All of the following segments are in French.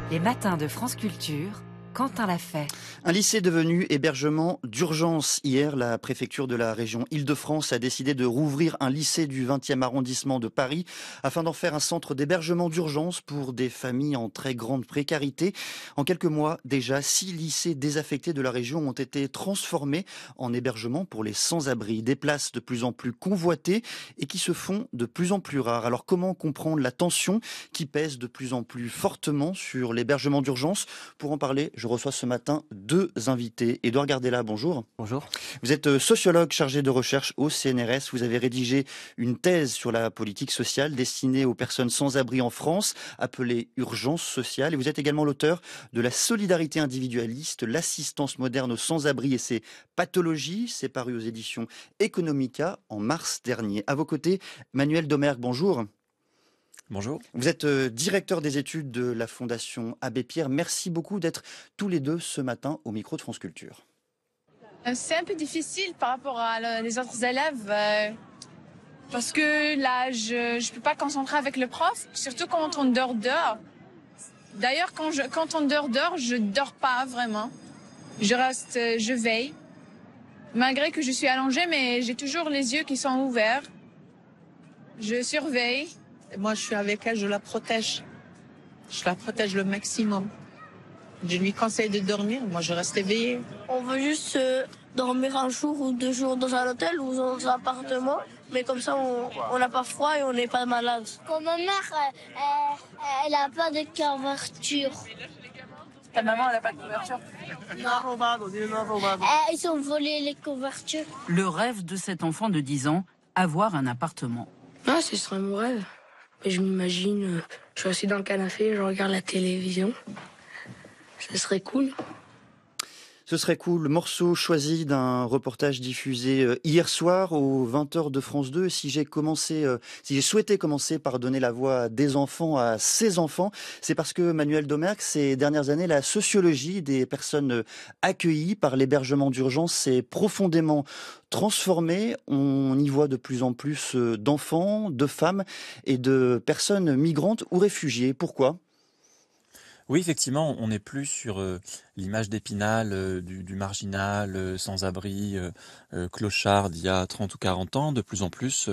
Les matins de France Culture, Quentin l'a fait. Un lycée devenu hébergement d'urgence. Hier, la préfecture de la région Île-de-France a décidé de rouvrir un lycée du 20e arrondissement de Paris afin d'en faire un centre d'hébergement d'urgence pour des familles en très grande précarité. En quelques mois, déjà, 6 lycées désaffectés de la région ont été transformés en hébergement pour les sans-abri. Des places de plus en plus convoitées et qui se font de plus en plus rares. Alors comment comprendre la tension qui pèse de plus en plus fortement sur l'hébergement d'urgence? Pour en parler, je reçois ce matin 2 invités. Édouard Gardella, bonjour. Bonjour. Vous êtes sociologue chargé de recherche au CNRS. Vous avez rédigé une thèse sur la politique sociale destinée aux personnes sans abri en France, appelée Urgence sociale. Et vous êtes également l'auteur de La solidarité individualiste, l'assistance moderne aux sans-abri et ses pathologies. C'est paru aux éditions Economica en mars dernier. À vos côtés, Manuel Domergue, bonjour. Bonjour. Vous êtes directeur des études de la Fondation Abbé Pierre. Merci beaucoup d'être tous les deux ce matin au micro de France Culture. C'est un peu difficile par rapport à les autres élèves parce que là, je ne peux pas concentrer avec le prof, surtout quand on dort dehors. D'ailleurs, quand on dort dehors, je dors pas vraiment. Je veille. Malgré que je suis allongée, mais j'ai toujours les yeux qui sont ouverts. Je surveille. Moi, je suis avec elle, je la protège. Je la protège le maximum. Je lui conseille de dormir, moi je reste éveillée. On veut juste dormir un jour ou 2 jours dans un hôtel ou dans un appartement, mais comme ça on n'a pas froid et on n'est pas malade. Quand ma mère, elle a pas de couverture. Ta maman, elle n'a pas de couverture? Ils ont volé les couvertures. Le rêve de cet enfant de 10 ans, avoir un appartement. Ah, ce serait mon rêve. Mais je m'imagine, je suis assis dans le canapé, je regarde la télévision. Ce serait cool. Ce serait cool. Morceau choisi d'un reportage diffusé hier soir aux 20h de France 2. Si j'ai souhaité commencer par donner la voix à des enfants, à ces enfants, c'est parce que Manuel Domergue, ces dernières années, la sociologie des personnes accueillies par l'hébergement d'urgence s'est profondément transformée. On y voit de plus en plus d'enfants, de femmes et de personnes migrantes ou réfugiées. Pourquoi ? Oui, effectivement, on n'est plus sur l'image d'Épinal, du marginal, sans-abri, clochard d'il y a 30 ou 40 ans. De plus en plus,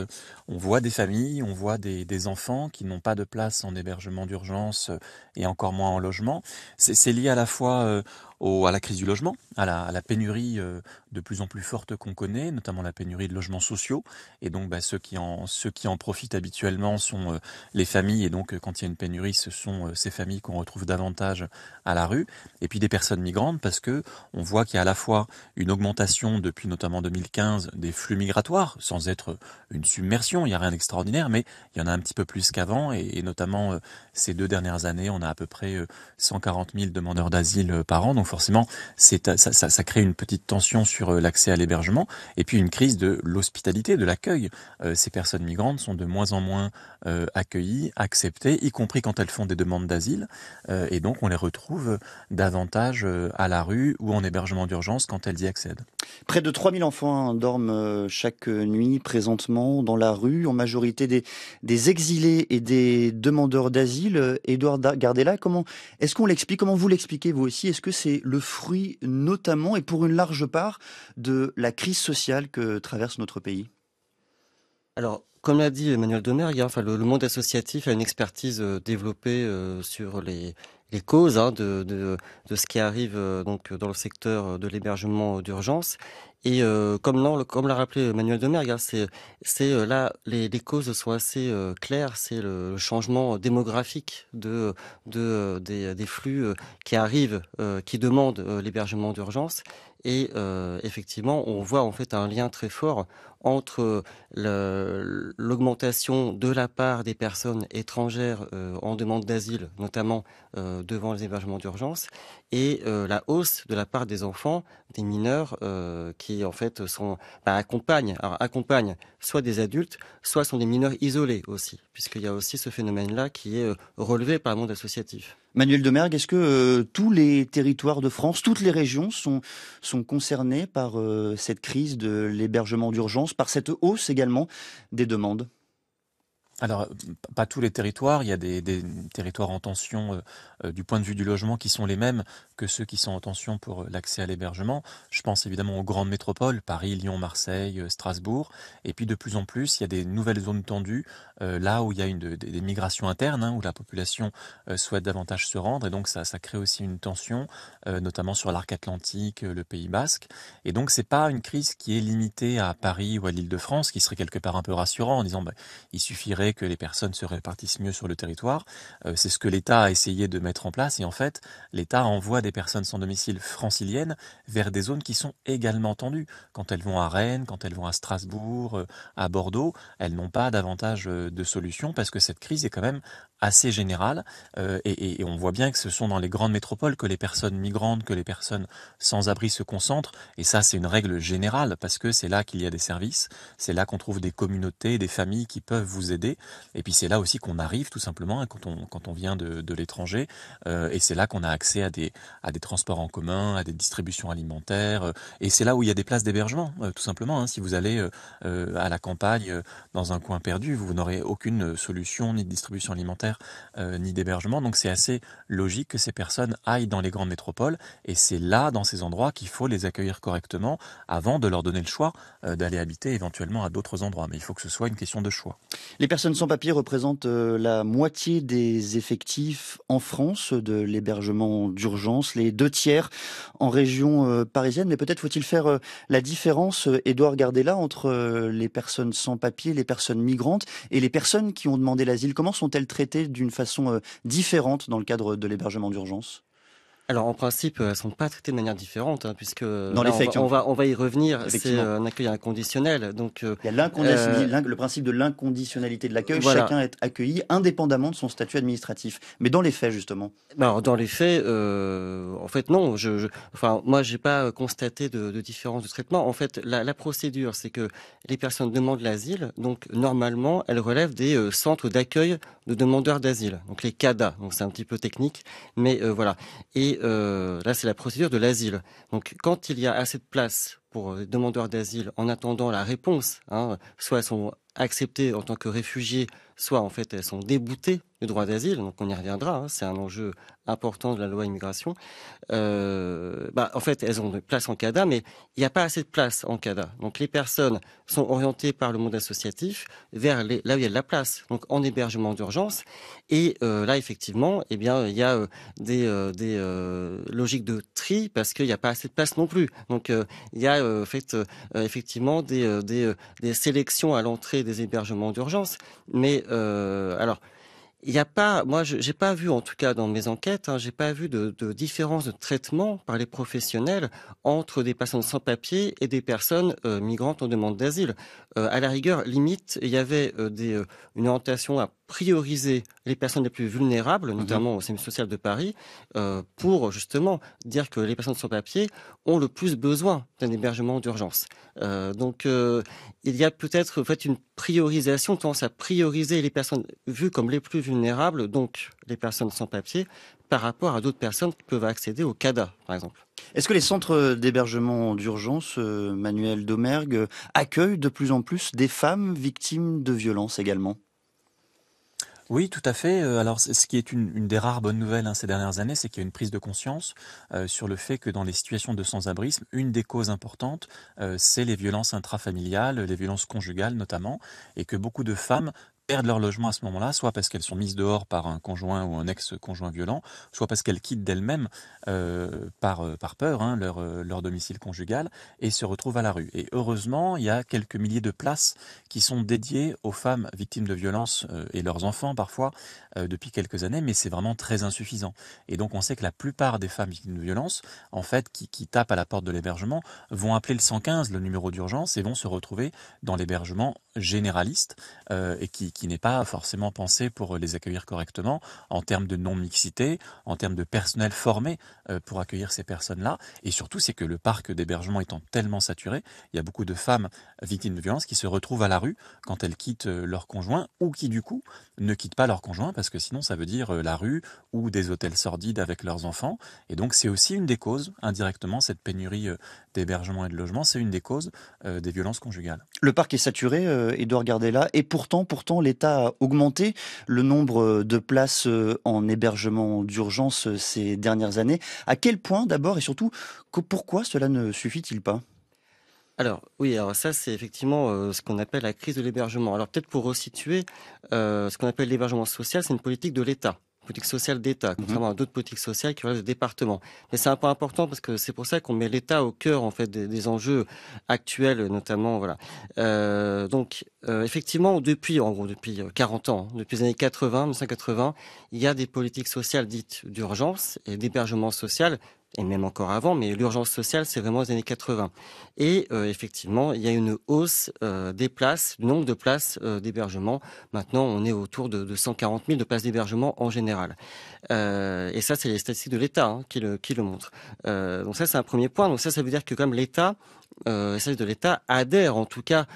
on voit des familles, on voit des enfants qui n'ont pas de place en hébergement d'urgence et encore moins en logement. C'est lié à la fois à la crise du logement, à la pénurie de plus en plus forte qu'on connaît, notamment la pénurie de logements sociaux. Et donc, ceux qui en profitent habituellement sont les familles. Et donc, quand il y a une pénurie, ce sont ces familles qu'on retrouve davantage à la rue. Et puis des personnes migrantes, parce que on voit qu'il y a à la fois une augmentation depuis notamment 2015 des flux migratoires, sans être une submersion, il n'y a rien d'extraordinaire, mais il y en a un petit peu plus qu'avant. Et notamment, ces 2 dernières années, on a à peu près 140 000 demandeurs d'asile par an. Donc forcément, ça crée une petite tension sur l'accès à l'hébergement et puis une crise de l'hospitalité, de l'accueil. Ces personnes migrantes sont de moins en moins accueillies, acceptées, y compris quand elles font des demandes d'asile. Et donc, on les retrouve davantage à la rue ou en hébergement d'urgence quand elles y accèdent. Près de 3000 enfants dorment chaque nuit présentement dans la rue, en majorité des exilés et des demandeurs d'asile. Édouard Gardella, est-ce qu'on l'explique, comment vous l'expliquez vous aussi? Est-ce que c'est le fruit notamment et pour une large part de la crise sociale que traverse notre pays? Alors, comme l'a dit Emmanuel Domergue, le monde associatif a une expertise développée sur les causes de ce qui arrive donc dans le secteur de l'hébergement d'urgence. Et comme l'a rappelé Emmanuel Domergue, là les causes sont assez claires. C'est le changement démographique des flux qui arrivent, qui demandent l'hébergement d'urgence. Et effectivement, on voit en fait un lien très fort entre l'augmentation de la part des personnes étrangères en demande d'asile, notamment devant les hébergements d'urgence, et la hausse de la part des enfants, des mineurs qui en fait accompagnent soit des adultes, soit sont des mineurs isolés aussi, puisqu'il y a aussi ce phénomène-là qui est relevé par le monde associatif. Manuel Domergue, est-ce que tous les territoires de France, toutes les régions sont concernés par cette crise de l'hébergement d'urgence, par cette hausse également des demandes ? Alors, pas tous les territoires. Il y a des territoires en tension du point de vue du logement qui sont les mêmes que ceux qui sont en tension pour l'accès à l'hébergement. Je pense évidemment aux grandes métropoles, Paris, Lyon, Marseille, Strasbourg. Et puis de plus en plus, il y a des nouvelles zones tendues, là où il y a des migrations internes, hein, où la population souhaite davantage se rendre. Et donc ça crée aussi une tension, notamment sur l'arc atlantique, le Pays basque. Et donc c'est pas une crise qui est limitée à Paris ou à l'Île-de-France, qui serait quelque part un peu rassurant en disant il suffirait que les personnes se répartissent mieux sur le territoire. C'est ce que l'État a essayé de mettre en place et en fait, l'État envoie des personnes sans domicile franciliennes vers des zones qui sont également tendues. Quand elles vont à Rennes, quand elles vont à Strasbourg, à Bordeaux, elles n'ont pas davantage de solutions parce que cette crise est quand même assez générale et on voit bien que ce sont dans les grandes métropoles que les personnes migrantes, que les personnes sans abri se concentrent et ça c'est une règle générale parce que c'est là qu'il y a des services, c'est là qu'on trouve des communautés, des familles qui peuvent vous aider et puis c'est là aussi qu'on arrive tout simplement hein, quand on vient de l'étranger et c'est là qu'on a accès à des transports en commun, à des distributions alimentaires et c'est là où il y a des places d'hébergement tout simplement hein. Si vous allez à la campagne dans un coin perdu, vous n'aurez aucune solution ni de distribution alimentaire ni d'hébergement. Donc c'est assez logique que ces personnes aillent dans les grandes métropoles et c'est là, dans ces endroits, qu'il faut les accueillir correctement avant de leur donner le choix d'aller habiter éventuellement à d'autres endroits. Mais il faut que ce soit une question de choix. Les personnes sans papier représentent la moitié des effectifs en France de l'hébergement d'urgence, les 2/3 en région parisienne. Mais peut-être faut-il faire la différence, Édouard Gardella, entre les personnes sans papier, les personnes migrantes et les personnes qui ont demandé l'asile. Comment sont-elles traitées d'une façon différente dans le cadre de l'hébergement d'urgence ? Alors en principe, elles ne sont pas traitées de manière différente, hein, puisque dans là, les faits, on va y revenir, c'est un accueil inconditionnel. Donc, il y a le principe de l'inconditionnalité de l'accueil, voilà. Chacun est accueilli indépendamment de son statut administratif. Mais dans les faits, justement alors, dans les faits, en fait, non. Moi, j'ai pas constaté de différence de traitement. En fait, la procédure, c'est que les personnes demandent l'asile, donc normalement, elles relèvent des centres d'accueil de demandeurs d'asile, donc les CADA. Donc c'est un petit peu technique, mais voilà. Et là, c'est la procédure de l'asile. Donc, quand il y a assez de place pour les demandeurs d'asile en attendant la réponse, hein, soit elles sont acceptées en tant que réfugiés, soit en fait elles sont déboutées du droit d'asile, donc on y reviendra, hein, c'est un enjeu important de la loi immigration. En fait, elles ont de place en CADA, mais il n'y a pas assez de place en CADA. Donc les personnes sont orientées par le monde associatif vers là où il y a de la place, donc en hébergement d'urgence. Et là, effectivement, eh bien, il y a des logiques de tri parce qu'il n'y a pas assez de place non plus. Donc il y a effectivement des sélections à l'entrée des hébergements d'urgence, mais alors. Il n'y a pas, moi, j'ai pas vu, en tout cas dans mes enquêtes, j'ai pas vu de différence de traitement par les professionnels entre des personnes sans papier et des personnes migrantes en demande d'asile. À la rigueur, limite, il y avait une orientation à prioriser les personnes les plus vulnérables, notamment au service social de Paris, pour justement dire que les personnes sans papier ont le plus besoin d'un hébergement d'urgence. Donc, il y a peut-être en fait une priorisation, tendance à prioriser les personnes vues comme les plus vulnérables, donc les personnes sans papier, par rapport à d'autres personnes qui peuvent accéder au CADA, par exemple. Est-ce que les centres d'hébergement d'urgence, Manuel Domergue, accueillent de plus en plus des femmes victimes de violences également ? Oui, tout à fait. Alors, ce qui est une des rares bonnes nouvelles ces dernières années, c'est qu'il y a une prise de conscience sur le fait que dans les situations de sans-abrisme, une des causes importantes, c'est les violences intrafamiliales, les violences conjugales notamment, et que beaucoup de femmes perdent leur logement à ce moment-là, soit parce qu'elles sont mises dehors par un conjoint ou un ex-conjoint violent, soit parce qu'elles quittent d'elles-mêmes par peur leur domicile conjugal et se retrouvent à la rue. Et heureusement, il y a quelques milliers de places qui sont dédiées aux femmes victimes de violences et leurs enfants parfois depuis quelques années, mais c'est vraiment très insuffisant. Et donc on sait que la plupart des femmes victimes de violences, en fait, qui tapent à la porte de l'hébergement, vont appeler le 115, le numéro d'urgence, et vont se retrouver dans l'hébergement généraliste et qui n'est pas forcément pensé pour les accueillir correctement en termes de non-mixité, en termes de personnel formé pour accueillir ces personnes-là. Et surtout, c'est que le parc d'hébergement étant tellement saturé, il y a beaucoup de femmes victimes de violences qui se retrouvent à la rue quand elles quittent leur conjoint ou qui, du coup, ne quittent pas leur conjoint parce que sinon, ça veut dire la rue ou des hôtels sordides avec leurs enfants. Et donc, c'est aussi une des causes, indirectement, cette pénurie d'hébergement et de logement, c'est une des causes des violences conjugales. Le parc est saturé, Édouard Gardella. Et pourtant, l'État a augmenté le nombre de places en hébergement d'urgence ces dernières années. À quel point d'abord et surtout, pourquoi cela ne suffit-il pas ? Alors oui, alors ça c'est effectivement ce qu'on appelle la crise de l'hébergement. Alors peut-être pour resituer, ce qu'on appelle l'hébergement social, c'est une politique de l'État. Politique sociale d'État, contrairement à d'autres politiques sociales qui relèvent des départements. Mais c'est un point important parce que c'est pour ça qu'on met l'État au cœur en fait des enjeux actuels, notamment voilà. Effectivement, depuis 40 ans, depuis les années 1980, il y a des politiques sociales dites d'urgence et d'hébergement social. Et même encore avant, mais l'urgence sociale, c'est vraiment les années 80. Et effectivement, il y a une hausse des places, du nombre de places d'hébergement. Maintenant, on est autour de 140 000 de places d'hébergement en général. Et ça, c'est les statistiques de l'État qui le montrent. Donc ça, c'est un premier point. Donc ça veut dire que comme l'État, les services de l'État adhèrent, en tout cas,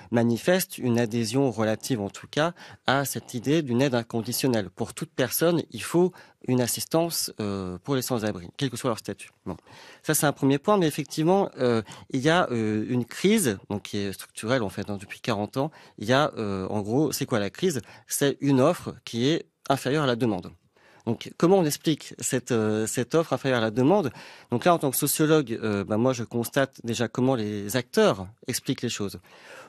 manifestent une adhésion relative, en tout cas, à cette idée d'une aide inconditionnelle. Pour toute personne, il faut une assistance pour les sans-abri, quel que soit leur statut. Bon. Ça, c'est un premier point, mais effectivement, il y a une crise donc qui est structurelle, en fait, depuis 40 ans. Il y a, en gros, c'est quoi la crise ? C'est une offre qui est inférieure à la demande. Donc, comment on explique cette offre inférieure à la demande ? Donc là, en tant que sociologue, moi, je constate déjà comment les acteurs expliquent les choses.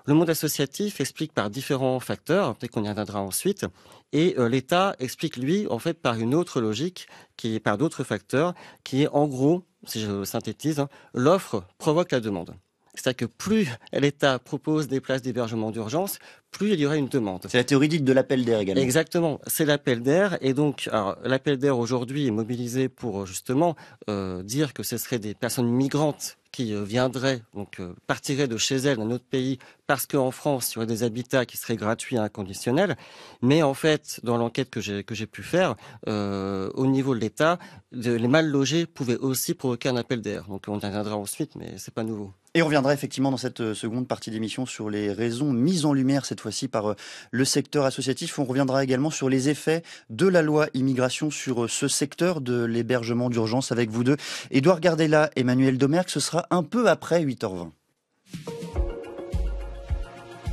Le monde associatif explique par différents facteurs, peut-être qu'on y reviendra ensuite, et l'État explique, lui, en fait, par une autre logique, qui est par d'autres facteurs, qui est, en gros, si je synthétise, l'offre provoque la demande. C'est-à-dire que plus l'État propose des places d'hébergement d'urgence, plus il y aura une demande. C'est la théorie dite de l'appel d'air également. Exactement, c'est l'appel d'air. Et donc, l'appel d'air aujourd'hui est mobilisé pour justement dire que ce seraient des personnes migrantes qui viendraient, donc partiraient de chez elles dans un autre pays, parce qu'en France, il y aurait des habitats qui seraient gratuits et inconditionnels. Mais en fait, dans l'enquête que j'ai pu faire, au niveau de l'État, les mal logés pouvaient aussi provoquer un appel d'air. Donc on y reviendra ensuite, mais c'est pas nouveau. Et on reviendra effectivement dans cette seconde partie d'émission sur les raisons mises en lumière cette fois-ci par le secteur associatif. On reviendra également sur les effets de la loi immigration sur ce secteur de l'hébergement d'urgence avec vous deux. Édouard Gardella, Emmanuel Domergue, ce sera un peu après 8h20.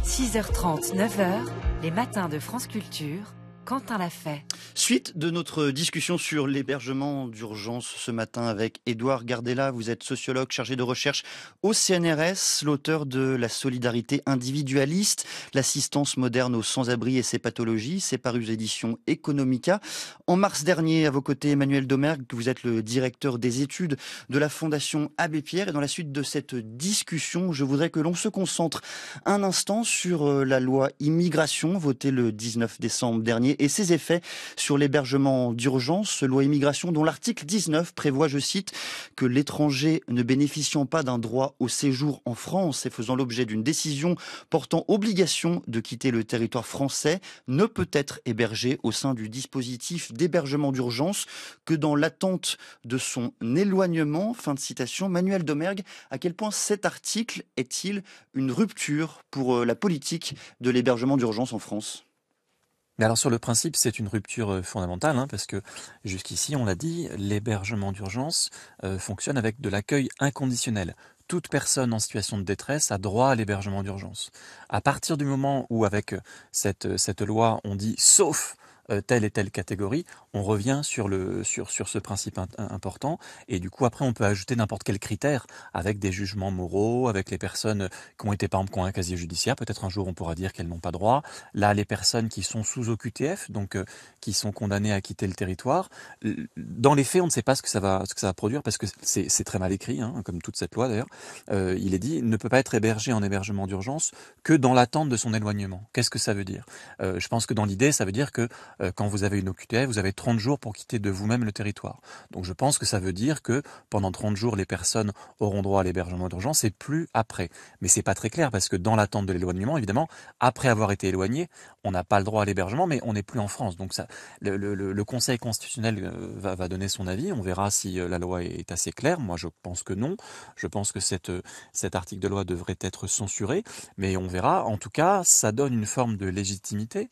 6h30, 9h, les matins de France Culture. Quentin l'a fait. Suite de notre discussion sur l'hébergement d'urgence ce matin avec Édouard Gardella. Vous êtes sociologue chargé de recherche au CNRS, l'auteur de La solidarité individualiste, l'assistance moderne aux sans-abri et ses pathologies. C'est paru aux éditions Economica. En mars dernier, à vos côtés, Emmanuel Domergue, vous êtes le directeur des études de la Fondation Abbé Pierre. Et dans la suite de cette discussion, je voudrais que l'on se concentre un instant sur la loi immigration votée le 19 décembre dernier et ses effets sur l'hébergement d'urgence, loi immigration dont l'article 19 prévoit, je cite, que l'étranger ne bénéficiant pas d'un droit au séjour en France et faisant l'objet d'une décision portant obligation de quitter le territoire français ne peut être hébergé au sein du dispositif d'hébergement d'urgence que dans l'attente de son éloignement. Fin de citation. Manuel Domergue, à quel point cet article est-il une rupture pour la politique de l'hébergement d'urgence en France ? Mais alors sur le principe, c'est une rupture fondamentale, parce que jusqu'ici, on l'a dit, l'hébergement d'urgence fonctionne avec de l'accueil inconditionnel. Toute personne en situation de détresse a droit à l'hébergement d'urgence. À partir du moment où, avec cette loi, on dit « sauf » telle et telle catégorie, on revient sur ce principe important et du coup après on peut ajouter n'importe quel critère avec des jugements moraux, avec les personnes qui ont été par exemple qui ont un casier judiciaire, peut-être un jour on pourra dire qu'elles n'ont pas droit. Là les personnes qui sont sous OQTF, donc qui sont condamnées à quitter le territoire, dans les faits on ne sait pas ce que ça va produire parce que c'est très mal écrit, comme toute cette loi d'ailleurs. Il est dit ne peut pas être hébergé en hébergement d'urgence que dans l'attente de son éloignement. Qu'est-ce que ça veut dire ? Je pense que dans l'idée ça veut dire que quand vous avez une OQTF, vous avez 30 jours pour quitter de vous-même le territoire. Donc je pense que ça veut dire que pendant 30 jours, les personnes auront droit à l'hébergement d'urgence et plus après. Mais c'est pas très clair parce que dans l'attente de l'éloignement, évidemment, après avoir été éloigné, on n'a pas le droit à l'hébergement, mais on n'est plus en France. Donc ça, le Conseil constitutionnel va donner son avis. On verra si la loi est assez claire. Moi, je pense que non. Je pense que cet article de loi devrait être censuré. Mais on verra. En tout cas, ça donne une forme de légitimité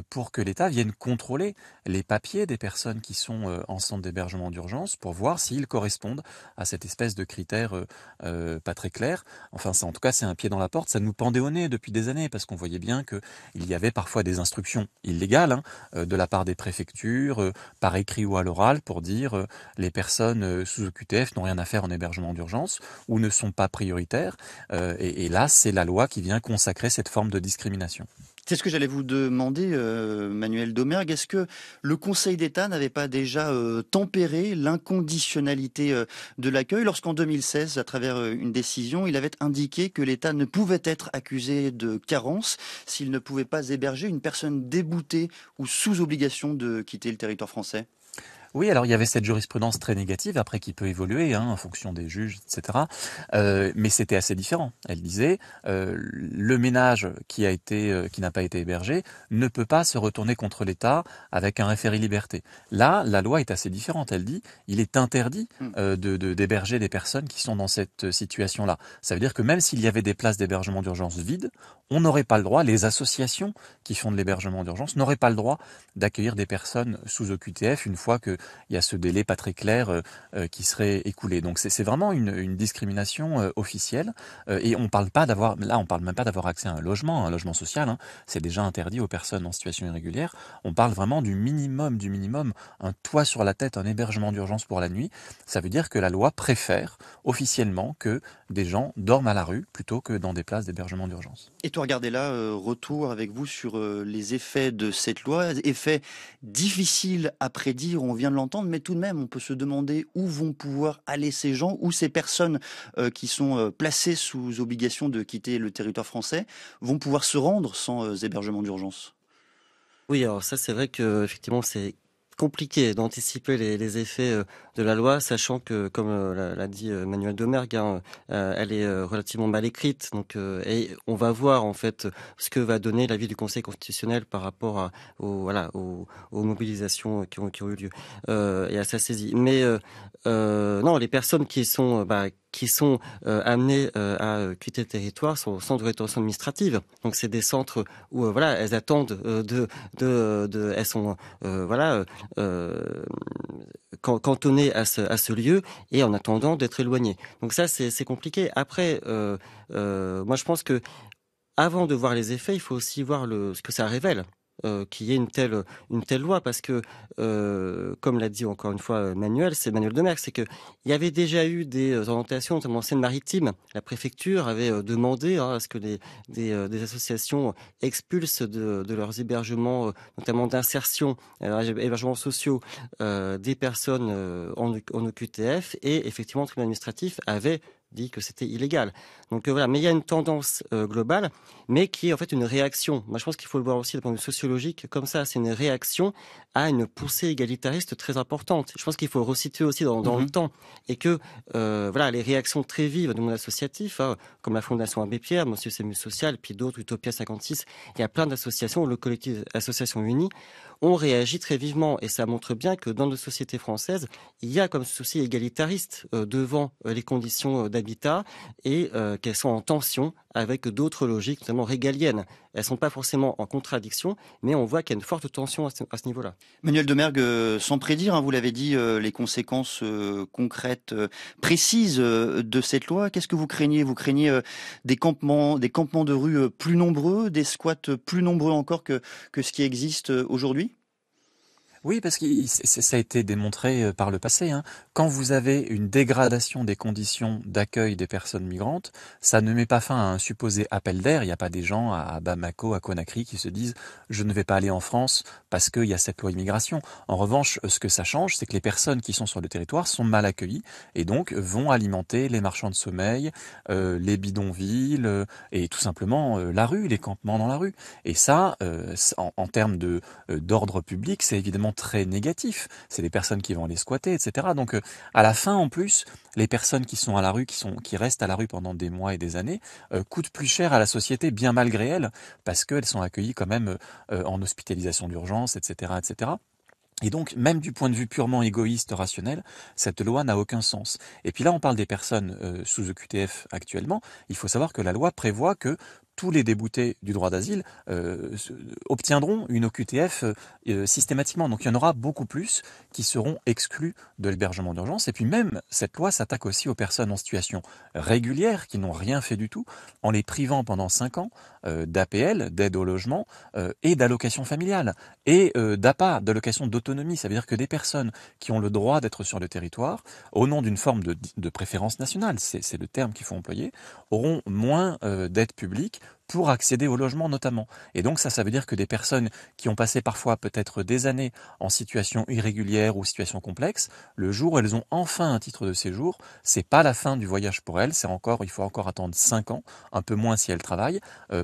pour que l'État vienne viennent contrôler les papiers des personnes qui sont en centre d'hébergement d'urgence pour voir s'ils correspondent à cette espèce de critères pas très clairs. Enfin, en tout cas, c'est un pied dans la porte. Ça nous pendait au nez depuis des années parce qu'on voyait bien qu'il y avait parfois des instructions illégales de la part des préfectures, par écrit ou à l'oral, pour dire les personnes sous OQTF n'ont rien à faire en hébergement d'urgence ou ne sont pas prioritaires. Et là, c'est la loi qui vient consacrer cette forme de discrimination. C'est ce que j'allais vous demander, Manuel Domergue. Est-ce que le Conseil d'État n'avait pas déjà tempéré l'inconditionnalité de l'accueil lorsqu'en 2016, à travers une décision, il avait indiqué que l'État ne pouvait être accusé de carence s'il ne pouvait pas héberger une personne déboutée ou sous obligation de quitter le territoire français ? Oui, alors il y avait cette jurisprudence très négative, après qui peut évoluer en fonction des juges, etc. Mais c'était assez différent. Elle disait le ménage qui n'a pas été hébergé ne peut pas se retourner contre l'État avec un référé-liberté. Là, la loi est assez différente. Elle dit il est interdit d'héberger des personnes qui sont dans cette situation-là. Ça veut dire que même s'il y avait des places d'hébergement d'urgence vides, on n'aurait pas le droit, les associations qui font de l'hébergement d'urgence n'auraient pas le droit d'accueillir des personnes sous OQTF une fois qu'il y a ce délai pas très clair qui serait écoulé. Donc c'est vraiment une discrimination officielle et on parle même pas d'avoir accès à un logement social, c'est déjà interdit aux personnes en situation irrégulière. On parle vraiment du minimum, un toit sur la tête, un hébergement d'urgence pour la nuit. Ça veut dire que la loi préfère officiellement que des gens dorment à la rue plutôt que dans des places d'hébergement d'urgence. Et toi, regardez là, retour avec vous sur les effets de cette loi, effets difficiles à prédire, on vient de l'entendre, mais tout de même, on peut se demander où vont pouvoir aller ces gens, où ces personnes qui sont placées sous obligation de quitter le territoire français vont pouvoir se rendre sans hébergement d'urgence. Oui, alors ça, c'est vrai que effectivement, c'est compliqué d'anticiper les effets de la loi, sachant que, comme l'a dit Manuel Domergue, elle est relativement mal écrite. Donc, et on va voir en fait ce que va donner l'avis du Conseil constitutionnel par rapport aux mobilisations qui ont eu lieu et à sa saisie. Mais non, les personnes qui sont amenées à quitter le territoire sont au centre de rétention administrative. Donc c'est des centres où elles attendent elles sont cantonnées à ce lieu et en attendant d'être éloignées. Donc ça c'est compliqué. Après moi je pense que avant de voir les effets, il faut aussi voir ce que ça révèle. Qu'il y ait une telle loi, parce que comme l'a dit encore une fois Manuel Domergue, c'est que il y avait déjà eu des orientations, notamment en Seine-Maritime. La préfecture avait demandé à ce que des associations expulsent de leurs hébergements, notamment d'insertion, hébergements sociaux, des personnes en OQTF, et effectivement le tribunal administratif avait dit que c'était illégal. Donc voilà, mais il y a une tendance globale, mais qui est en fait une réaction. Moi, je pense qu'il faut le voir aussi d'un point de vue sociologique, comme ça, c'est une réaction à une poussée égalitariste très importante. Je pense qu'il faut le resituer aussi dans le temps, et que les réactions très vives du monde associatif, comme la Fondation Abbé Pierre, Monsieur Sémus Social, puis d'autres, Utopia 56, il y a plein d'associations, le collectif Associations Unies, ont réagi très vivement, et ça montre bien que dans nos sociétés françaises, il y a comme souci égalitariste devant les conditions d'habitat, et qu'elles sont en tension avec d'autres logiques, notamment régaliennes. Elles ne sont pas forcément en contradiction, mais on voit qu'il y a une forte tension à ce niveau-là. Manuel Domergue, sans prédire, vous l'avez dit, les conséquences concrètes, précises de cette loi, qu'est-ce que vous craignez ? Vous craignez des campements de rue plus nombreux, des squats plus nombreux encore que ce qui existe aujourd'hui ? Oui, parce que ça a été démontré par le passé. Quand vous avez une dégradation des conditions d'accueil des personnes migrantes, ça ne met pas fin à un supposé appel d'air. Il n'y a pas des gens à Bamako, à Conakry qui se disent « je ne vais pas aller en France parce qu'il y a cette loi immigration ». En revanche, ce que ça change, c'est que les personnes qui sont sur le territoire sont mal accueillies et donc vont alimenter les marchands de sommeil, les bidonvilles et tout simplement la rue, les campements dans la rue. Et ça, en termes d'ordre public, c'est évidemment très négatif. C'est des personnes qui vont les squatter, etc. Donc à la fin, en plus, les personnes qui sont à la rue, qui restent à la rue pendant des mois et des années, coûtent plus cher à la société, bien malgré elles, parce qu'elles sont accueillies quand même en hospitalisation d'urgence, etc., etc. Et donc, même du point de vue purement égoïste, rationnel, cette loi n'a aucun sens. Et puis là, on parle des personnes sous EQTF actuellement. Il faut savoir que la loi prévoit que tous les déboutés du droit d'asile obtiendront une OQTF systématiquement. Donc il y en aura beaucoup plus qui seront exclus de l'hébergement d'urgence. Et puis même, cette loi s'attaque aussi aux personnes en situation régulière qui n'ont rien fait du tout, en les privant pendant 5 ans d'APL, d'aide au logement, et d'allocation familiale, et d'APA, d'allocation d'autonomie. Ça veut dire que des personnes qui ont le droit d'être sur le territoire, au nom d'une forme de préférence nationale, c'est le terme qu'il faut employer, auront moins d'aide publique pour accéder au logement notamment. Et donc ça veut dire que des personnes qui ont passé parfois peut-être des années en situation irrégulière ou situation complexe, le jour où elles ont enfin un titre de séjour, c'est pas la fin du voyage pour elles, il faut encore attendre 5 ans, un peu moins si elles travaillent,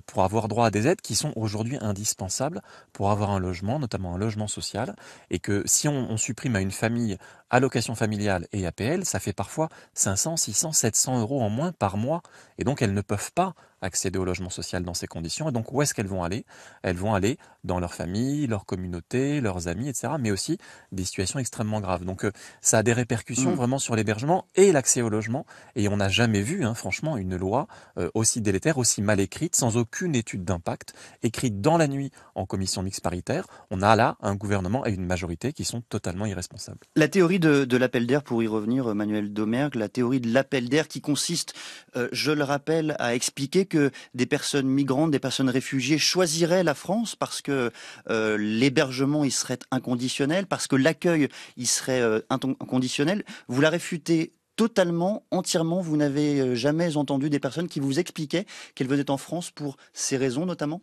pour avoir droit à des aides qui sont aujourd'hui indispensables pour avoir un logement, notamment un logement social, et que si on supprime à une famille allocation familiale et APL, ça fait parfois 500, 600, 700 euros en moins par mois, et donc elles ne peuvent pas accéder au logement social dans ces conditions. Et donc où est-ce qu'elles vont aller? Elles vont aller dans leur famille, leur communauté, leurs amis, etc. Mais aussi des situations extrêmement graves. Donc ça a des répercussions vraiment sur l'hébergement et l'accès au logement. Et on n'a jamais vu, franchement, une loi aussi délétère, aussi mal écrite, sans aucune étude d'impact, écrite dans la nuit en commission mixte paritaire. On a là un gouvernement et une majorité qui sont totalement irresponsables. La théorie de l'appel d'air, pour y revenir, Manuel Domergue, la théorie de l'appel d'air qui consiste, je le rappelle, à expliquer que des personnes migrantes, des personnes réfugiées choisiraient la France parce que l'hébergement il serait inconditionnel, parce que l'accueil il serait inconditionnel. Vous la réfutez totalement, entièrement. Vous n'avez jamais entendu des personnes qui vous expliquaient qu'elles venaient en France pour ces raisons notamment?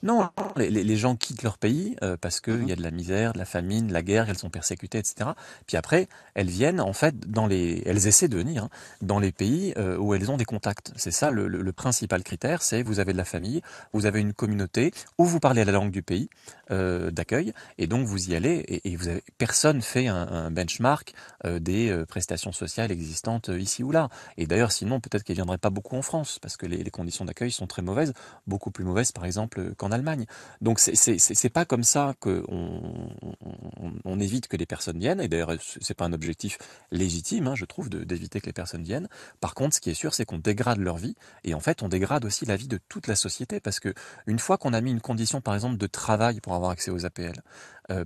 Non, les gens quittent leur pays parce qu'il y a de la misère, de la famine, de la guerre, elles sont persécutées, etc. Puis après, elles viennent, en fait, elles essaient de venir dans les pays où elles ont des contacts. C'est ça le principal critère, c'est vous avez de la famille, vous avez une communauté, où vous parlez la langue du pays d'accueil, et donc vous y allez, et personne fait un benchmark des prestations sociales existantes ici ou là. Et d'ailleurs, sinon, peut-être qu'elles ne viendraient pas beaucoup en France, parce que les conditions d'accueil sont très mauvaises, beaucoup plus mauvaises, par exemple, qu'en Allemagne. Donc c'est pas comme ça qu'on évite que les personnes viennent, et d'ailleurs c'est pas un objectif légitime, je trouve, d'éviter que les personnes viennent. Par contre, ce qui est sûr, c'est qu'on dégrade leur vie, et en fait on dégrade aussi la vie de toute la société, parce que une fois qu'on a mis une condition, par exemple, de travail pour avoir accès aux APL,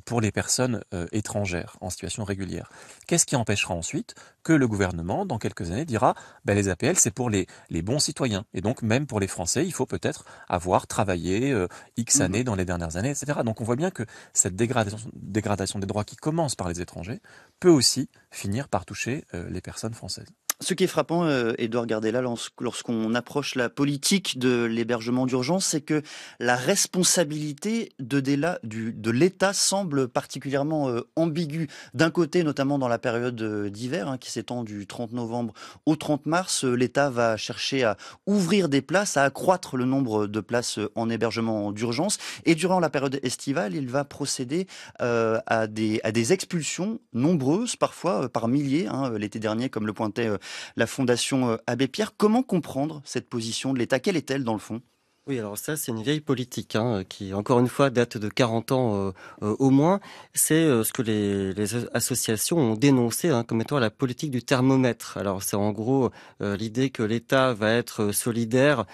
pour les personnes étrangères en situation régulière, qu'est-ce qui empêchera ensuite que le gouvernement, dans quelques années, dira les APL c'est pour les bons citoyens, et donc même pour les Français, il faut peut-être avoir travaillé X années dans les dernières années, etc. Donc on voit bien que cette dégradation des droits qui commence par les étrangers peut aussi finir par toucher les personnes françaises. Ce qui est frappant, Édouard Gardella, lorsqu'on approche la politique de l'hébergement d'urgence, c'est que la responsabilité de l'État semble particulièrement ambiguë. D'un côté, notamment dans la période d'hiver, qui s'étend du 30 novembre au 30 mars, l'État va chercher à ouvrir des places, à accroître le nombre de places en hébergement d'urgence. Et durant la période estivale, il va procéder à des expulsions nombreuses, parfois par milliers, l'été dernier, comme le pointait la Fondation Abbé Pierre. Comment comprendre cette position de l'État? Quelle est-elle dans le fond? Oui, alors ça, c'est une vieille politique qui, encore une fois, date de 40 ans au moins. C'est ce que les associations ont dénoncé comme étant la politique du thermomètre. Alors, c'est en gros l'idée que l'État va être solidaire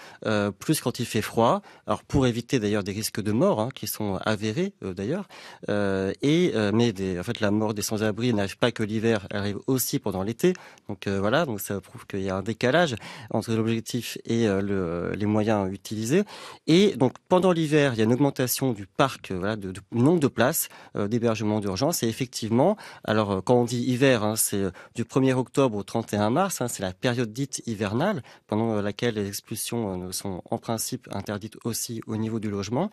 plus quand il fait froid. Alors, pour éviter d'ailleurs des risques de mort qui sont avérés d'ailleurs. En fait, la mort des sans-abri n'arrive pas que l'hiver, elle arrive aussi pendant l'été. Donc voilà, donc ça prouve qu'il y a un décalage entre l'objectif et les moyens utilisés. Et donc pendant l'hiver, il y a une augmentation du parc, du nombre de places d'hébergement d'urgence. Et effectivement, alors quand on dit hiver, c'est du 1er octobre au 31 mars, c'est la période dite hivernale, pendant laquelle les expulsions sont en principe interdites aussi au niveau du logement.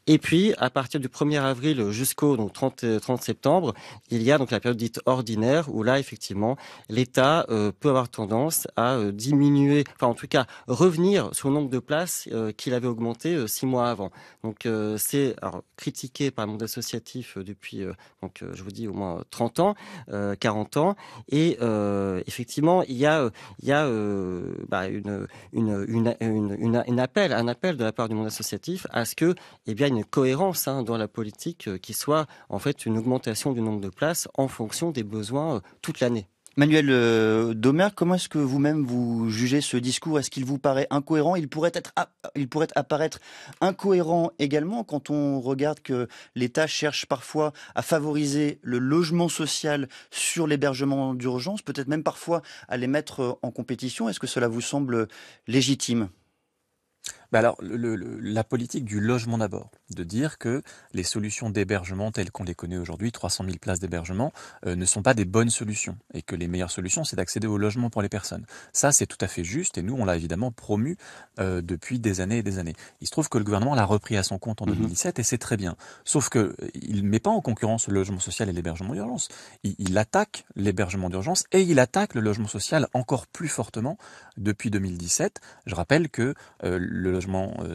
Et puis à partir du 1er avril jusqu'au 30 septembre, il y a donc la période dite ordinaire, où là effectivement l'État peut avoir tendance à diminuer, enfin en tout cas revenir sur le nombre de places qu'il avait augmenté 6 mois avant. Donc c'est critiqué par le monde associatif depuis, je vous dis, au moins 30 ans, 40 ans. Et effectivement, il y a un appel de la part du monde associatif à ce que, une cohérence dans la politique qui soit en fait une augmentation du nombre de places en fonction des besoins toute l'année. Manuel Domergue, comment est-ce que vous-même vous jugez ce discours? Est-ce qu'il vous paraît incohérent? Il pourrait apparaître incohérent également quand on regarde que l'État cherche parfois à favoriser le logement social sur l'hébergement d'urgence, peut-être même parfois à les mettre en compétition. Est-ce que cela vous semble légitime? Bah alors, la politique du logement d'abord, de dire que les solutions d'hébergement telles qu'on les connaît aujourd'hui, 300 000 places d'hébergement, ne sont pas des bonnes solutions et que les meilleures solutions, c'est d'accéder au logement pour les personnes. Ça, c'est tout à fait juste et nous, on l'a évidemment promu depuis des années et des années. Il se trouve que le gouvernement l'a repris à son compte en 2017 et c'est très bien. Sauf que il met pas en concurrence le logement social et l'hébergement d'urgence. Il attaque l'hébergement d'urgence et il attaque le logement social encore plus fortement depuis 2017. Je rappelle que le logement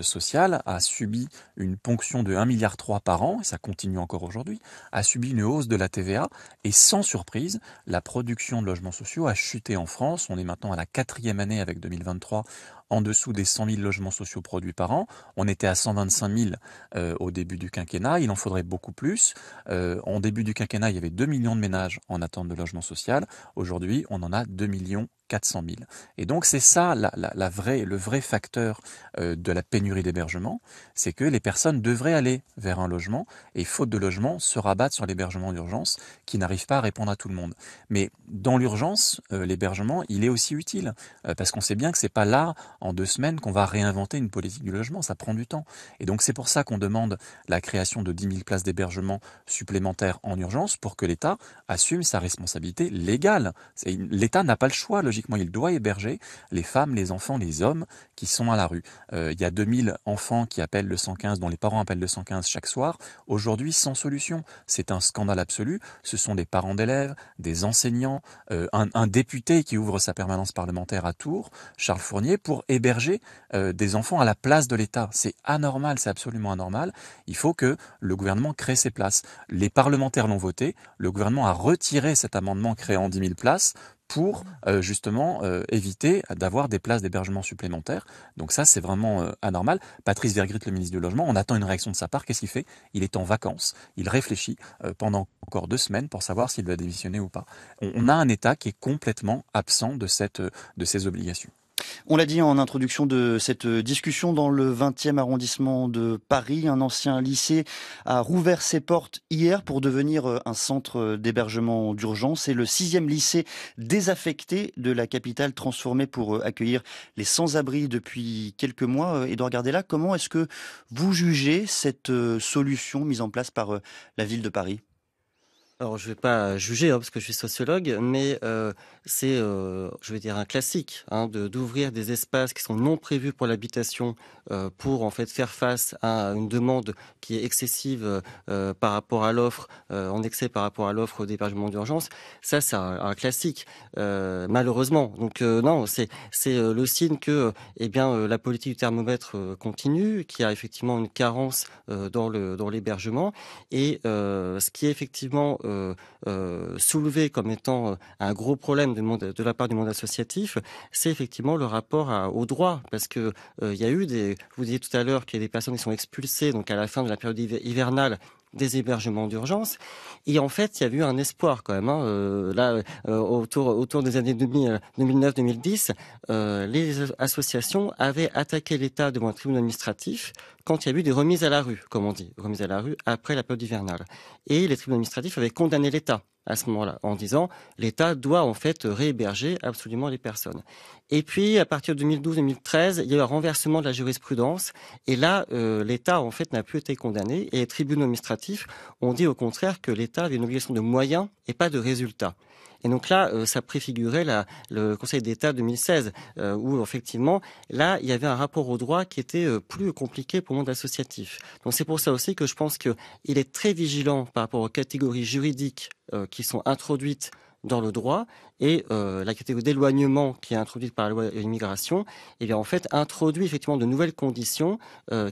social a subi une ponction de 1,3 milliard par an, et ça continue encore aujourd'hui, a subi une hausse de la TVA, et sans surprise, la production de logements sociaux a chuté en France. On est maintenant à la 4e année avec 2023 en dessous des 100 000 logements sociaux produits par an. On était à 125 000 au début du quinquennat, il en faudrait beaucoup plus. En début du quinquennat, il y avait 2 millions de ménages en attente de logement social. Aujourd'hui, on en a 2 400 000. Et donc c'est ça le vrai facteur de la pénurie d'hébergement, c'est que les personnes devraient aller vers un logement et faute de logement se rabattent sur l'hébergement d'urgence qui n'arrive pas à répondre à tout le monde. Mais dans l'urgence, l'hébergement, il est aussi utile parce qu'on sait bien que c'est pas là en 2 semaines qu'on va réinventer une politique du logement, ça prend du temps. Et donc c'est pour ça qu'on demande la création de 10 000 places d'hébergement supplémentaires en urgence pour que l'État assume sa responsabilité légale. L'État n'a pas le choix, logiquement, il doit héberger les femmes, les enfants, les hommes qui sont à la rue. Il y a 2000 enfants qui appellent le 115, dont les parents appellent le 115 chaque soir, aujourd'hui sans solution. C'est un scandale absolu. Ce sont des parents d'élèves, des enseignants, un député qui ouvre sa permanence parlementaire à Tours, Charles Fournier, pour héberger des enfants à la place de l'État. C'est anormal, c'est absolument anormal. Il faut que le gouvernement crée ces places. Les parlementaires l'ont voté, le gouvernement a retiré cet amendement créant 10 000 places pour justement éviter d'avoir des places d'hébergement supplémentaires. Donc ça, c'est vraiment anormal. Patrice Vergrit, le ministre du Logement, on attend une réaction de sa part. Qu'est-ce qu'il fait? Il est en vacances. Il réfléchit pendant encore 2 semaines pour savoir s'il va démissionner ou pas. On a un État qui est complètement absent de ces obligations. On l'a dit en introduction de cette discussion, dans le 20e arrondissement de Paris, un ancien lycée a rouvert ses portes hier pour devenir un centre d'hébergement d'urgence. C'est le 6e lycée désaffecté de la capitale, transformé pour accueillir les sans-abri depuis quelques mois. Édouard Gardella, comment est-ce que vous jugez cette solution mise en place par la ville de Paris? Alors, je vais pas juger, parce que je suis sociologue, mais c'est, je vais dire, un classique, d'ouvrir des espaces qui sont non prévus pour l'habitation, pour en fait faire face à une demande qui est excessive par rapport à l'offre, en excès par rapport à l'offre d'hébergement d'urgence. Ça, c'est un classique, malheureusement. Donc non, c'est le signe que la politique du thermomètre continue, qu'il y a effectivement une carence dans l'hébergement, et ce qui est effectivement soulevé comme étant un gros problème de la part du monde associatif, c'est effectivement le rapport au droit, parce que il y a eu vous disiez tout à l'heure qu'il y a des personnes qui sont expulsées donc à la fin de la période hivernale des hébergements d'urgence, et en fait il y a eu un espoir quand même, autour des années 2009-2010, les associations avaient attaqué l'État devant un tribunal administratif quand il y a eu des remises à la rue, comme on dit, remises à la rue après la période hivernale, et les tribunaux administratifs avaient condamné l'État à ce moment-là, en disant l'État doit en fait réhéberger absolument les personnes. Et puis à partir de 2012-2013, il y a eu un renversement de la jurisprudence, et là l'État en fait n'a plus été condamné, et les tribunaux administratifs ont dit au contraire que l'État avait une obligation de moyens et pas de résultats. Et donc là, ça préfigurait le Conseil d'État 2016, où effectivement, là, il y avait un rapport au droit qui était plus compliqué pour le monde associatif. Donc c'est pour ça aussi que je pense qu'il est très vigilant par rapport aux catégories juridiques qui sont introduites dans le droit, et la catégorie d'éloignement qui est introduite par la loi immigration, en fait introduit effectivement de nouvelles conditions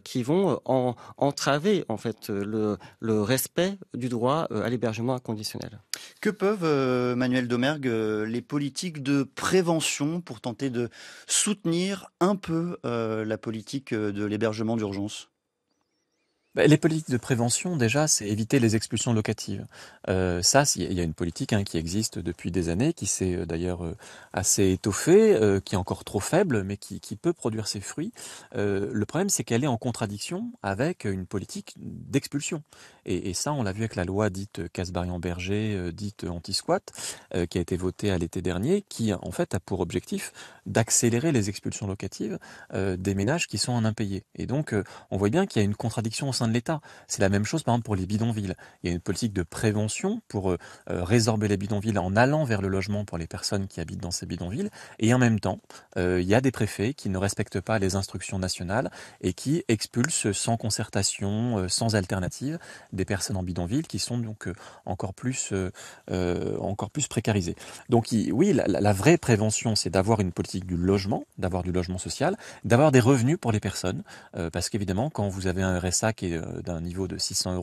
qui vont entraver en fait le respect du droit à l'hébergement inconditionnel. Que peuvent, Manuel Domergue, les politiques de prévention pour tenter de soutenir un peu la politique de l'hébergement d'urgence? Les politiques de prévention, déjà, c'est éviter les expulsions locatives. Ça, il y a une politique qui existe depuis des années, qui s'est d'ailleurs assez étoffée, qui est encore trop faible, mais qui peut produire ses fruits. Le problème, c'est qu'elle est en contradiction avec une politique d'expulsion. Et ça, on l'a vu avec la loi dite Kasbarian-Berger, dite anti-squat, qui a été votée à l'été dernier, qui en fait a pour objectif d'accélérer les expulsions locatives des ménages qui sont en impayés. Et donc, on voit bien qu'il y a une contradiction au sein de l'État. C'est la même chose, par exemple, pour les bidonvilles. Il y a une politique de prévention pour résorber les bidonvilles en allant vers le logement pour les personnes qui habitent dans ces bidonvilles. Et en même temps, il y a des préfets qui ne respectent pas les instructions nationales et qui expulsent sans concertation, sans alternative, des personnes en bidonville qui sont donc encore plus précarisées. Donc oui, la vraie prévention, c'est d'avoir une politique du logement, d'avoir du logement social, d'avoir des revenus pour les personnes, parce qu'évidemment, quand vous avez un RSA qui est d'un niveau de 600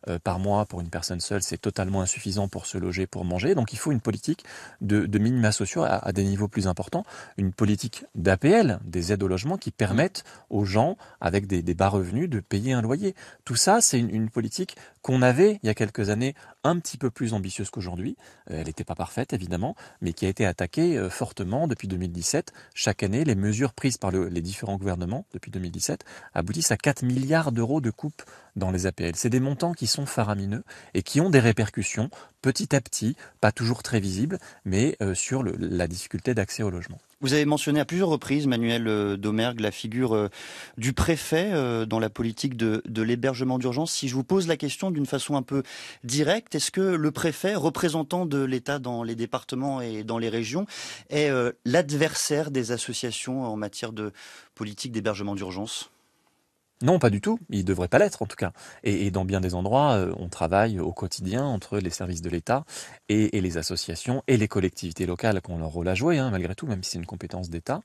€ par mois pour une personne seule, c'est totalement insuffisant pour se loger, pour manger. Donc il faut une politique de minima sociaux à des niveaux plus importants, une politique d'APL, des aides au logement qui permettent aux gens avec des bas revenus de payer un loyer. Tout ça, c'est une politique qu'on avait il y a quelques années un petit peu plus ambitieuse qu'aujourd'hui. Elle n'était pas parfaite évidemment, mais qui a été attaquée fortement depuis 2017. Chaque année, les mesures prises par les différents gouvernements depuis 2017 aboutissent à 4 milliards d'euros de coupes dans les APL. C'est des montants qui sont faramineux et qui ont des répercussions petit à petit, pas toujours très visibles, mais sur la difficulté d'accès au logement. Vous avez mentionné à plusieurs reprises, Manuel Domergue, la figure du préfet dans la politique de l'hébergement d'urgence. Si je vous pose la question d'une façon un peu directe, est-ce que le préfet, représentant de l'État dans les départements et dans les régions, est l'adversaire des associations en matière de politique d'hébergement d'urgence ? Non, pas du tout. Il ne devrait pas l'être, en tout cas. Et dans bien des endroits, on travaille au quotidien entre les services de l'État et les associations et les collectivités locales qui ont leur rôle à jouer, malgré tout, même si c'est une compétence d'État.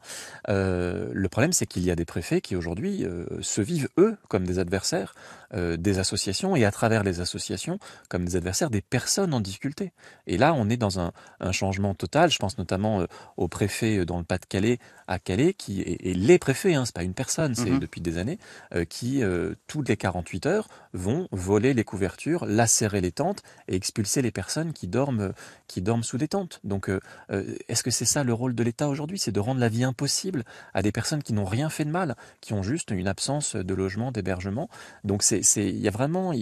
Le problème, c'est qu'il y a des préfets qui, aujourd'hui, se vivent, eux, comme des adversaires des associations et à travers les associations, comme des adversaires des personnes en difficulté. Et là, on est dans un changement total. Je pense notamment au préfet dans le Pas-de-Calais, à Calais, et les préfets, c'est pas une personne, c'est depuis des années, qui, toutes les 48 heures, vont voler les couvertures, lacérer les tentes et expulser les personnes qui dorment sous des tentes. Donc, est-ce que c'est ça le rôle de l'État aujourd'hui ? C'est de rendre la vie impossible à des personnes qui n'ont rien fait de mal, qui ont juste une absence de logement, d'hébergement. Donc, il y a vraiment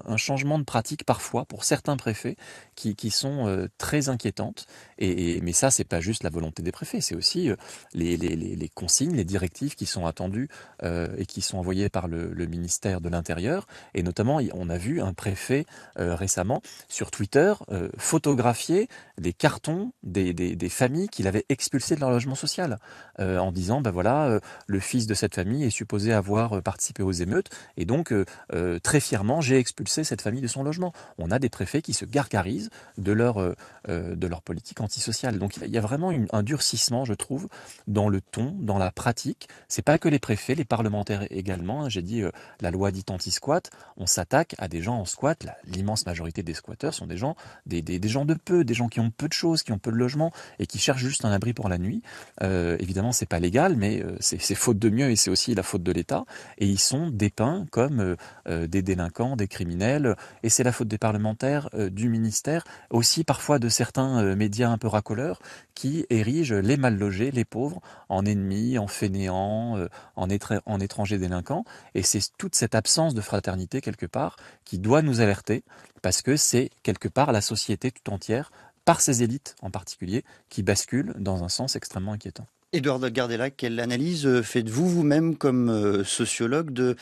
un changement de pratique parfois pour certains préfets qui sont très inquiétantes. Mais ça, c'est pas juste la volonté des préfets, c'est aussi les consignes, les directives qui sont attendues et qui sont envoyées par le ministère de l'Intérieur. Et notamment, on a vu un préfet récemment sur Twitter photographier des cartons des familles qu'il avait expulsées de leur logement social en disant, le fils de cette famille est supposé avoir participé aux émeutes et donc très fièrement, j'ai expulsé cette famille de son logement. On a des préfets qui se gargarisent de leur politique antisociale. Donc il y a vraiment un durcissement, je trouve, dans le ton, dans la pratique. C'est pas que les préfets, les parlementaires également. J'ai dit la loi dite anti-squat, on s'attaque à des gens en squat. L'immense majorité des squatteurs sont des gens de peu, des gens qui ont peu de choses, qui ont peu de logement et qui cherchent juste un abri pour la nuit. Évidemment, c'est pas légal, mais c'est faute de mieux et c'est aussi la faute de l'État. Et ils sont dépeints comme des délinquants, des criminels. Et c'est la faute des parlementaires, du ministère, aussi parfois de certains médias un peu racoleurs qui érigent les mal logés, les pauvres, en ennemis, en fainéants, en étrangers délinquants. Et c'est toute cette absence de fraternité, quelque part, qui doit nous alerter, parce que c'est, quelque part, la société tout entière, par ses élites en particulier, qui bascule dans un sens extrêmement inquiétant. Édouard Gardella, quelle analyse faites-vous vous-même comme sociologue de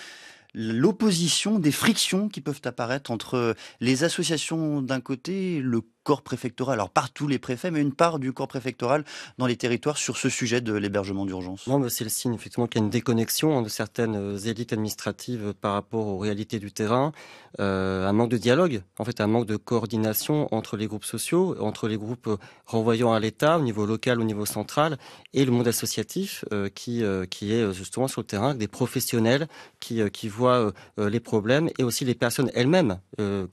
l'opposition, des frictions qui peuvent apparaître entre les associations d'un côté, le corps préfectoral, alors pas tous les préfets, mais une part du corps préfectoral dans les territoires sur ce sujet de l'hébergement d'urgence? Non, mais c'est le signe effectivement qu'il y a une déconnexion de certaines élites administratives par rapport aux réalités du terrain, un manque de dialogue, en fait un manque de coordination entre les groupes sociaux, entre les groupes renvoyant à l'État au niveau local, au niveau central, et le monde associatif qui est justement sur le terrain avec des professionnels qui voient les problèmes et aussi les personnes elles-mêmes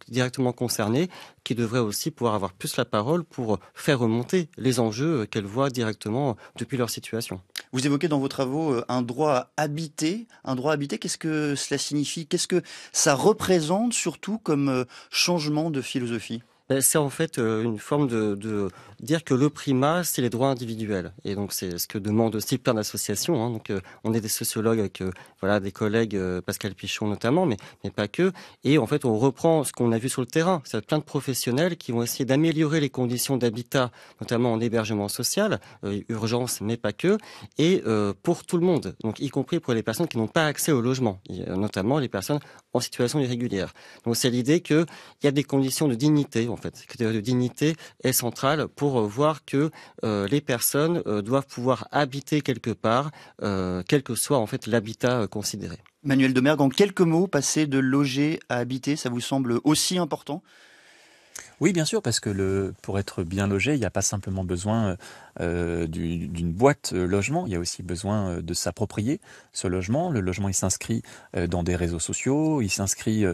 directement concernées qui devraient aussi pouvoir avoir avoir plus la parole pour faire remonter les enjeux qu'elles voient directement depuis leur situation. Vous évoquez dans vos travaux un droit à habiter. Un droit à habiter, qu'est-ce que cela signifie? Qu'est-ce que ça représente surtout comme changement de philosophie? C'est en fait une forme de dire que le primat, c'est les droits individuels. Et donc, c'est ce que demandent aussi plein d'associations. Hein. Donc, on est des sociologues avec voilà, des collègues, Pascal Pichon notamment, mais pas que. Et en fait, on reprend ce qu'on a vu sur le terrain. C'est plein de professionnels qui vont essayer d'améliorer les conditions d'habitat, notamment en hébergement social, urgence, mais pas que, et pour tout le monde, donc y compris pour les personnes qui n'ont pas accès au logement, notamment les personnes en situation irrégulière. Donc, c'est l'idée qu'il y a des conditions de dignité, en fait, que de dignité est centrale pour voir que les personnes doivent pouvoir habiter quelque part, quel que soit en fait l'habitat considéré. Manuel Domergue, en quelques mots, passer de loger à habiter, ça vous semble aussi important? Oui, bien sûr, parce que pour être bien logé, il n'y a pas simplement besoin d'une boîte logement, il y a aussi besoin de s'approprier ce logement. Le logement, il s'inscrit dans des réseaux sociaux, il s'inscrit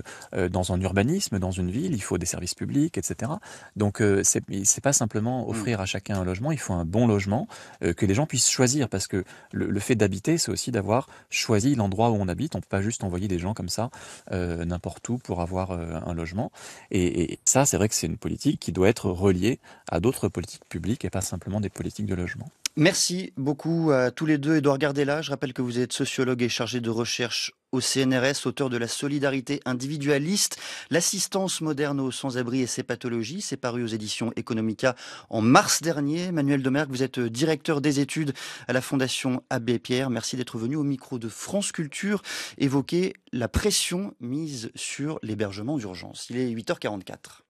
dans un urbanisme, dans une ville, il faut des services publics, etc. Donc, c'est pas simplement offrir à chacun un logement, il faut un bon logement que les gens puissent choisir, parce que le fait d'habiter, c'est aussi d'avoir choisi l'endroit où on habite. On peut pas juste envoyer des gens comme ça n'importe où pour avoir un logement. Et ça, c'est vrai que c'est une politique qui doit être reliée à d'autres politiques publiques et pas simplement des politiques de logement. Merci beaucoup à tous les deux. Édouard Gardella, je rappelle que vous êtes sociologue et chargé de recherche au CNRS, auteur de La solidarité individualiste, l'assistance moderne aux sans-abri et ses pathologies. C'est paru aux éditions Economica en mars dernier. Manuel Domergue, vous êtes directeur des études à la Fondation Abbé Pierre. Merci d'être venu au micro de France Culture évoquer la pression mise sur l'hébergement d'urgence. Il est 8h44.